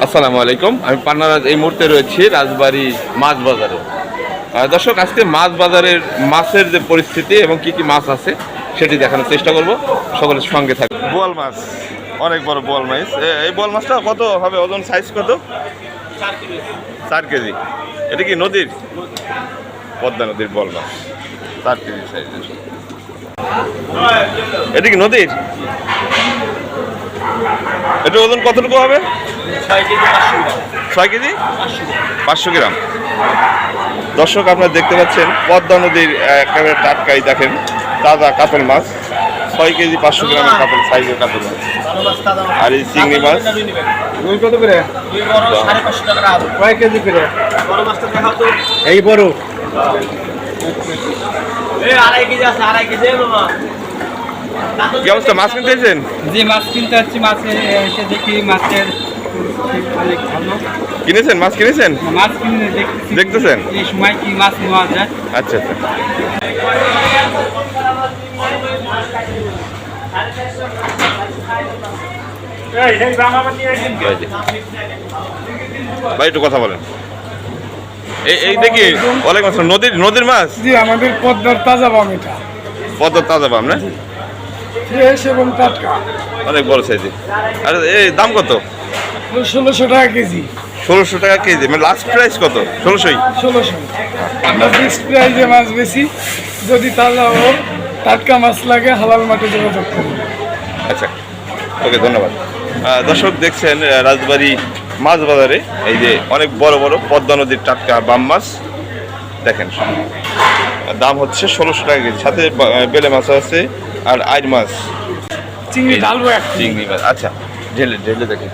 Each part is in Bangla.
আসসালামু আলাইকুম। আমি পান্নারাজ এই মুহূর্তে রয়েছি রাজবাড়ী মাছ বাজারে। দর্শক, আজকে মাছ বাজারের মাছের যে পরিস্থিতি এবং কি কি মাছ আছে সেটি দেখানোর চেষ্টা করব। সকলের সঙ্গে থাকবে। বোয়াল মাছ, অনেক বড় বোয়াল মাছ। এই বোয়াল মাছটা কত হবে ওজন, সাইজ কত? 4 কেজি। এটা কি নদীর? পদ্মা নদীর বোয়াল মাছ, 4 কেজি সাইজের। এটা কি নদীর? এটা ওজন কতটুকু হবে? 6 কেজি 500 গ্রাম। দর্শক, আপনারা দেখতে পাচ্ছেন পদ্মা নদীর একেবারে টাটকাই, দেখেন তাজা কাতল মাছ। 6 কেজি 500 গ্রামের কাতল সাইজের কাতল মাছ। আর এই চিংড়ি মাছ কত করে? কয় কেজি করে? এই বড় কি অবস্থা? মাছ কিনতে এসেছেন? যে মাছ কিনতে যাচ্ছি, মাছের এসে দেখি মাছের অনেক ভালো। কিনেছেন? মাছ কিনেছেন? মাছ কিনে দেখতেছেন এই সময় কি মাছ নেওয়া যায়। আচ্ছা আচ্ছা। ভাই একটু কথা বলেন। এই দেখি ওয়ালাইকুম আসসালাম। নদীর মাছ? জি, আমাদের পদ্মার তাজা বাম, এটা পদ্মার তাজা পাম না? ফ্রেশ এবং টাটকা। অনেক বড় সাইজে। আর এই দাম কত? 1600 টাকা কেজি। 1600 টাকা কেজি, মানে লাস্ট প্রাইস কত? 1600। আমরা ফিক্সড প্রাইসে মাছ বেশি। যদি তাজা ও টাটকা মাছ লাগে হালাল মাঠে যোগাযোগ করুন। আচ্ছা, ওকে, ধন্যবাদ। দর্শক, দেখছেন রাজবাড়ী মাছ বাজারে এই যে অনেক বড় বড় পদ্মা নদীর টাটকা বাম মাছ। দেখেন, দাম হচ্ছে 1600 টাকা কেজি। সাথে বেলে মাছ আছে আর আইড় মাছ, চিংড়ি ঢালবো এক চিংড়ি মাছ। আচ্ছা, ঢেলে দেখেন।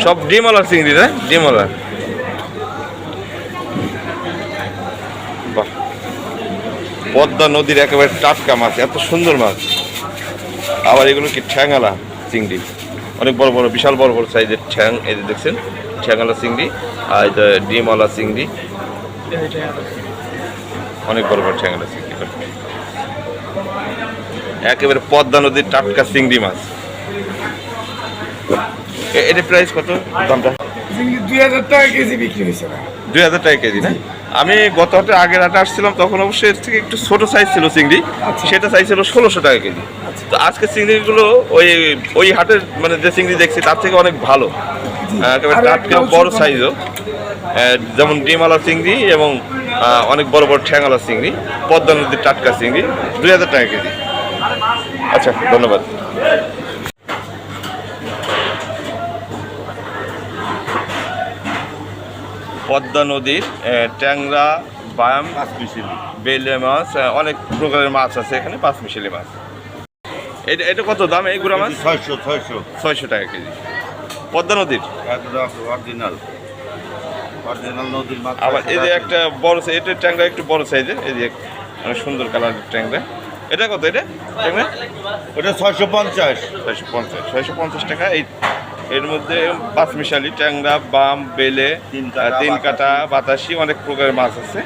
সব ডিমওয়ালা চিংড়ি না? ডিমওয়ালা। বাহ, পদ্মা নদীর একেবারে টাটকা মাছ, এত সুন্দর মাছ। আবার এগুলো কি ঠ্যাংওয়ালা চিংড়ি, অনেক বড় বড়, বিশাল বড় বড় সাইজের ঠ্যাং। এই যে দেখছেন ঠ্যাংওয়ালা চিংড়ি। আর এটা ডিমওয়ালা চিংড়ি, অনেক বড় বড় ঠ্যাংওয়ালা চিংড়ি। একেবারে পদ্মা নদীর টাটকা চিংড়ি মাছ। এটা প্রাইস কত? দামটা 2000 টাকা কেজি বিক্রি হয়েছে। 2000 টাকা কেজি না? আমি গত হাটে আগের হাটে আসছিলাম, তখন অবশ্যই এর থেকে একটু ছোট সাইজ ছিল চিংড়ি। সেটা সাইজ ছিল 1600 টাকা কেজি। তো আজকে চিংড়িগুলো ওই হাটের মানে যে চিংড়ি দেখছি তার থেকে অনেক ভালো, একেবারে টাটকা বড় সাইজও। যেমন ডিমওয়ালা চিংড়ি এবং অনেক বড় বড় ঠ্যাংওয়ালা চিংড়ি, পদ্মা নদীর টাটকা চিংড়ি, 2000 টাকা কেজি। আচ্ছা, ধন্যবাদ। পদ্মা নদীর ট্যাংরা, বায়াম, বেলে মাছ, অনেক প্রকারের মাছ আছে এখানে, 5 মিশালি মাছ। এটা কত দাম এই গুড়া মাছ? 600 টাকা কেজি। পদ্মা নদীর অরিজিনাল নদীর মাছ। আবার এই যে একটা বড় সাইজ, এটা ট্যাংরা একটু বড় সাইজের, এই যে অনেক সুন্দর কালারের ট্যাংরা। এটা কত? এটা ট্যাংরা ওটা 650 650 টাকা। এর মধ্যে 5 মিশালি ট্যাংরা, বাম, বেলে, 3 কাটা, বাতাসি, অনেক প্রকারের মাছ আছে।